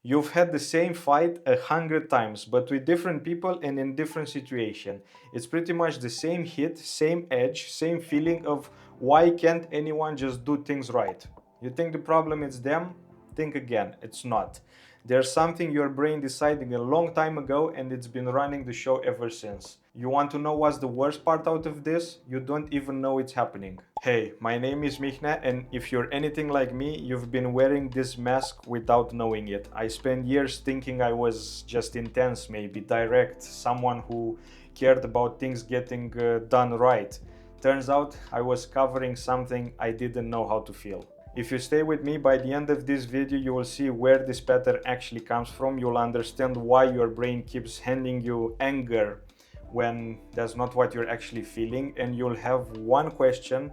You've had the same fight 100 times, but with different people and in different situation. It's pretty much the same hit, same edge, same feeling of why can't anyone just do things right? You think the problem is them? Think again, it's not. There's something your brain decided a long time ago and it's been running the show ever since. You want to know what's the worst part out of this? You don't even know it's happening. Hey, my name is Mihnea, and if you're anything like me, you've been wearing this mask without knowing it. I spent years thinking I was just intense, maybe direct, someone who cared about things getting done right. Turns out I was covering something I didn't know how to feel. If you stay with me, by the end of this video you will see where this pattern actually comes from. You'll understand why your brain keeps handing you anger when that's not what you're actually feeling, and you'll have one question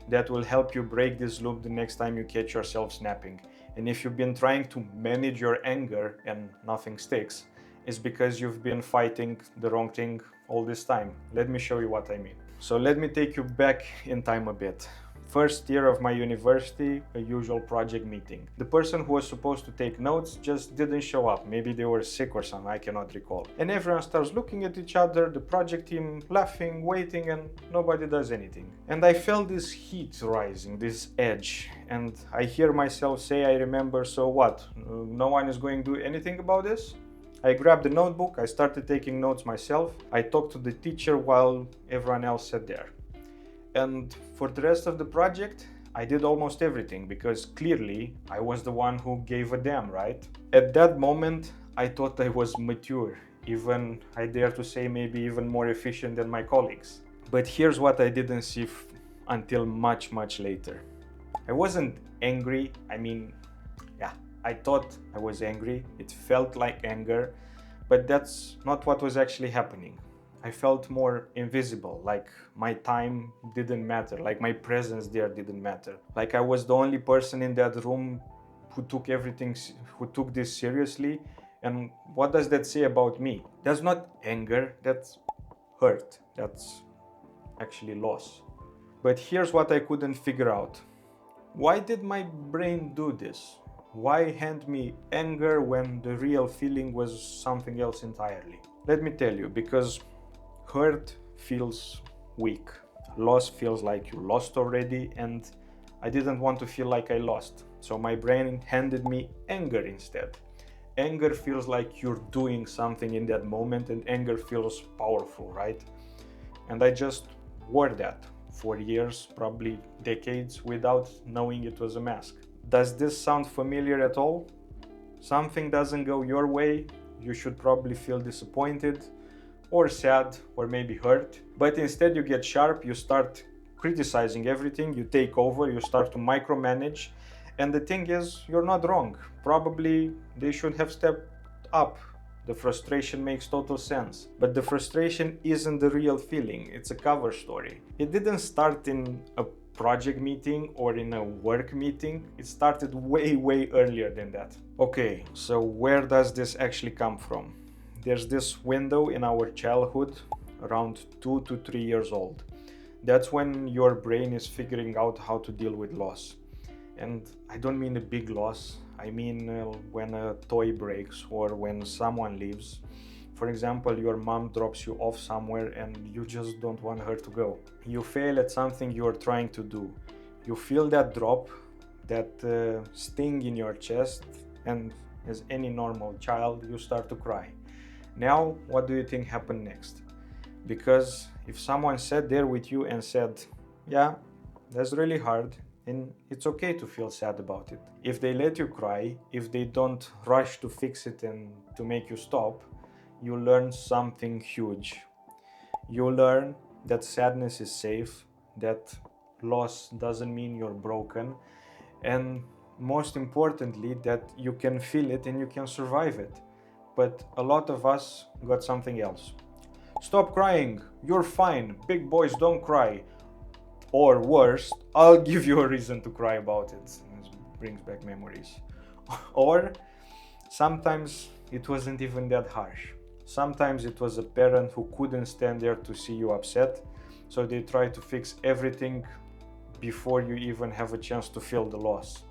that will help you break this loop the next time you catch yourself snapping. And if you've been trying to manage your anger and nothing sticks, it's because you've been fighting the wrong thing all this time. Let me show you what I mean. So let me take you back in time a bit. First year of my university, a usual project meeting. The person who was supposed to take notes just didn't show up. Maybe they were sick or something, I cannot recall. And everyone starts looking at each other, the project team laughing, waiting, and nobody does anything. And I felt this heat rising, this edge. And I hear myself say, I remember, so what? No one is going to do anything about this? I grabbed the notebook, I started taking notes myself. I talked to the teacher while everyone else sat there. And for the rest of the project, I did almost everything because clearly I was the one who gave a damn, right? At that moment, I thought I was mature, even I dare to say maybe even more efficient than my colleagues. But here's what I didn't see until much later. I wasn't angry. I thought I was angry. It felt like anger, but that's not what was actually happening. I felt more invisible, like my time didn't matter, like my presence there didn't matter. Like I was the only person in that room who took this seriously. And what does that say about me? That's not anger, that's hurt, that's actually loss. But here's what I couldn't figure out. Why did my brain do this? Why hand me anger when the real feeling was something else entirely? Let me tell you, because hurt feels weak. Loss feels like you lost already, and I didn't want to feel like I lost. So my brain handed me anger instead. Anger feels like you're doing something in that moment, and anger feels powerful, right? And I just wore that for years, probably decades, without knowing it was a mask. Does this sound familiar at all? Something doesn't go your way, you should probably feel disappointed, or sad, or maybe hurt. But instead you get sharp, you start criticizing everything, you take over, you start to micromanage. And the thing is, you're not wrong. Probably they should have stepped up. The frustration makes total sense. But the frustration isn't the real feeling, it's a cover story. It didn't start in a project meeting or in a work meeting. It started way earlier than that. Okay, so where does this actually come from? There's this window in our childhood, around 2 to 3 years old. That's when your brain is figuring out how to deal with loss. And I don't mean a big loss, I mean when a toy breaks or when someone leaves. For example, your mom drops you off somewhere and you just don't want her to go. You fail at something you're trying to do. You feel that drop, that sting in your chest, and as any normal child, you start to cry. Now, what do you think happened next? Because if someone sat there with you and said, yeah, that's really hard, and it's okay to feel sad about it. If they let you cry, if they don't rush to fix it and to make you stop, you learn something huge. You learn that sadness is safe, that loss doesn't mean you're broken, and most importantly, that you can feel it and you can survive it. But a lot of us got something else. Stop crying, you're fine, big boys don't cry. Or worse, I'll give you a reason to cry about it. This brings back memories. Or sometimes it wasn't even that harsh. Sometimes it was a parent who couldn't stand there to see you upset, so they try to fix everything before you even have a chance to feel the loss.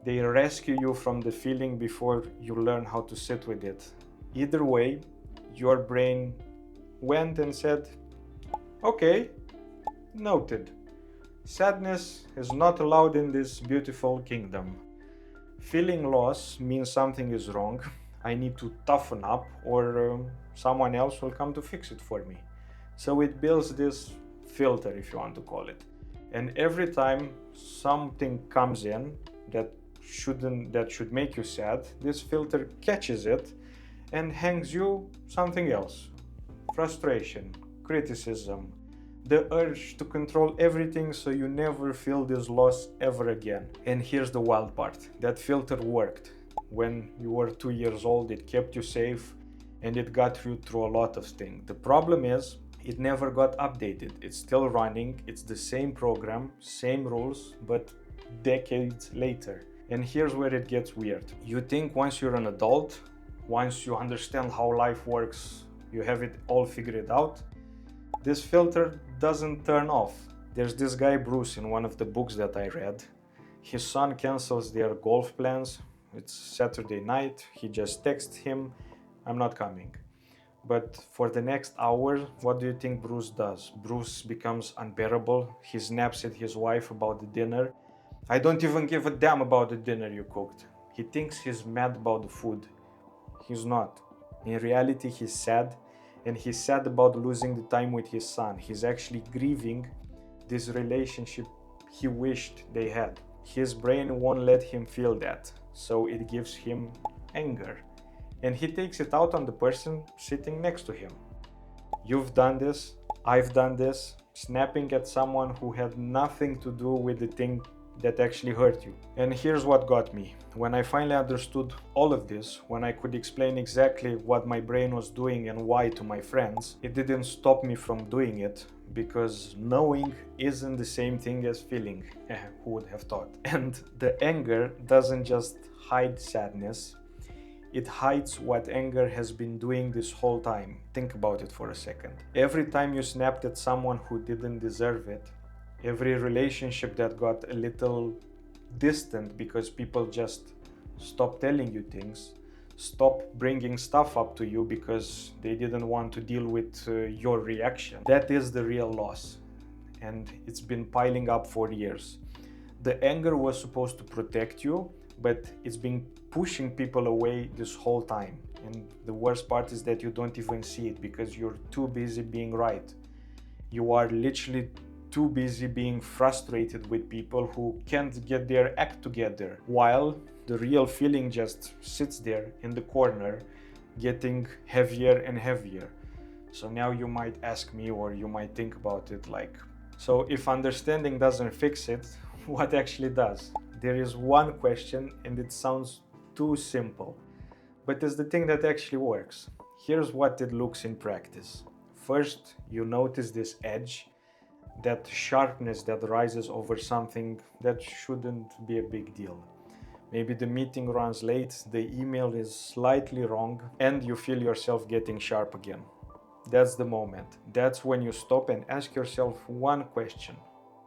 They rescue you from the feeling before you learn how to sit with it. Either way, your brain went and said, okay, noted. Sadness is not allowed in this beautiful kingdom. Feeling loss means something is wrong. I need to toughen up, or someone else will come to fix it for me. So it builds this filter, if you want to call it. And every time something comes in that should make you sad, this filter catches it and hangs you something else. Frustration, criticism, the urge to control everything so you never feel this loss ever again. And here's the wild part. That filter worked. When you were 2 years old, it kept you safe and it got you through a lot of things. The problem is, it never got updated. It's still running, it's the same program, same rules, but decades later. And here's where it gets weird. You think once you're an adult, once you understand how life works, you have it all figured out. This filter doesn't turn off. There's this guy Bruce in one of the books that I read. His son cancels their golf plans. It's Saturday night. He just texts him, I'm not coming. But for the next hour, what do you think Bruce does? Bruce becomes unbearable. He snaps at his wife about the dinner. I don't even give a damn about the dinner you cooked. He thinks he's mad about the food. He's not. In reality, he's sad. And he's sad about losing the time with his son. He's actually grieving this relationship he wished they had. His brain won't let him feel that, so it gives him anger. And he takes it out on the person sitting next to him. You've done this, I've done this, snapping at someone who had nothing to do with the thing that actually hurt you. And here's what got me. When I finally understood all of this, when I could explain exactly what my brain was doing and why to my friends, it didn't stop me from doing it, because knowing isn't the same thing as feeling. Who would have thought? And the anger doesn't just hide sadness, it hides what anger has been doing this whole time. Think about it for a second. Every time you snapped at someone who didn't deserve it, every relationship that got a little distant because people just stopped telling you things, stopped bringing stuff up to you because they didn't want to deal with your reaction. That is the real loss. And it's been piling up for years. The anger was supposed to protect you, but it's been pushing people away this whole time. And the worst part is that you don't even see it because you're too busy being right. You are literally too busy being frustrated with people who can't get their act together, while the real feeling just sits there in the corner, getting heavier and heavier. So now you might ask me, or you might think about it like, so if understanding doesn't fix it, what actually does? There is one question, and it sounds too simple, but it's the thing that actually works. Here's what it looks in practice. First, you notice this edge, that sharpness that rises over something that shouldn't be a big deal. Maybe the meeting runs late, the email is slightly wrong, and you feel yourself getting sharp again. That's the moment. That's when you stop and ask yourself one question.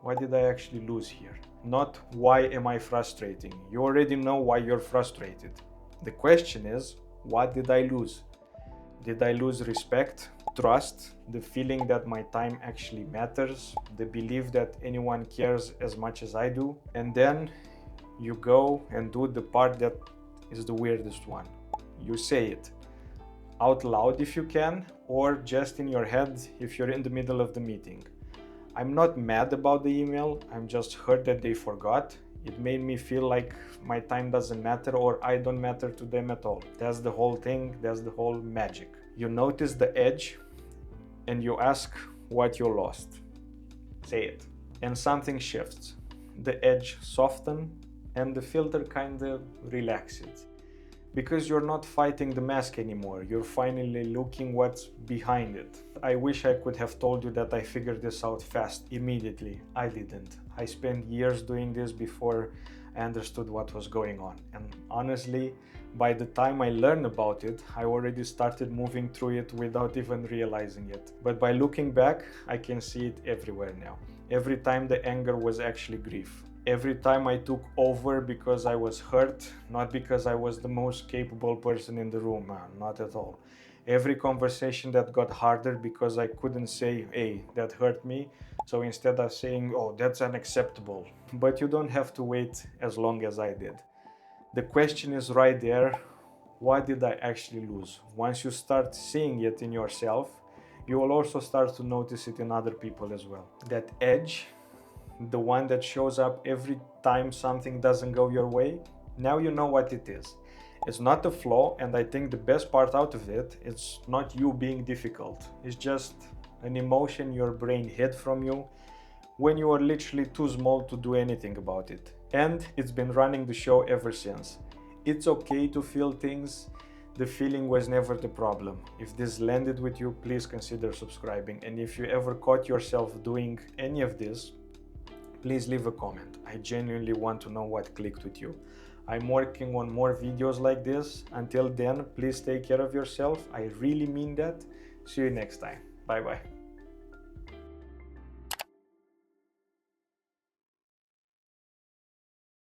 What did I actually lose here? Not why am I frustrating? You already know why you're frustrated. The question is, what did I lose? Did I lose respect, trust, the feeling that my time actually matters, the belief that anyone cares as much as I do? And then you go and do the part that is the weirdest one. You say it out loud if you can, or just in your head if you're in the middle of the meeting. I'm not mad about the email, I'm just hurt that they forgot. It made me feel like my time doesn't matter, or I don't matter to them at all. That's the whole thing, that's the whole magic. You notice the edge and you ask what you lost. Say it. And something shifts. The edge softens and the filter kinda relaxes. Because you're not fighting the mask anymore, you're finally looking what's behind it. I wish I could have told you that I figured this out fast, immediately. I didn't. I spent years doing this before I understood what was going on. And honestly, by the time I learned about it, I already started moving through it without even realizing it. But by looking back, I can see it everywhere now. Every time the anger was actually grief. Every time I took over because I was hurt, not because I was the most capable person in the room, man, not at all. Every conversation that got harder because I couldn't say, hey, that hurt me. So instead of saying, oh, that's unacceptable. But you don't have to wait as long as I did. The question is right there, what did I actually lose? Once you start seeing it in yourself, you will also start to notice it in other people as well. That edge, the one that shows up every time something doesn't go your way, now you know what it is. It's not a flaw, and I think the best part out of it, it's not you being difficult. It's just an emotion your brain hid from you when you are literally too small to do anything about it. And it's been running the show ever since. It's okay to feel things. The feeling was never the problem. If this landed with you, please consider subscribing. And if you ever caught yourself doing any of this, please leave a comment. I genuinely want to know what clicked with you. I'm working on more videos like this. Until then, please take care of yourself. I really mean that. See you next time. Bye bye.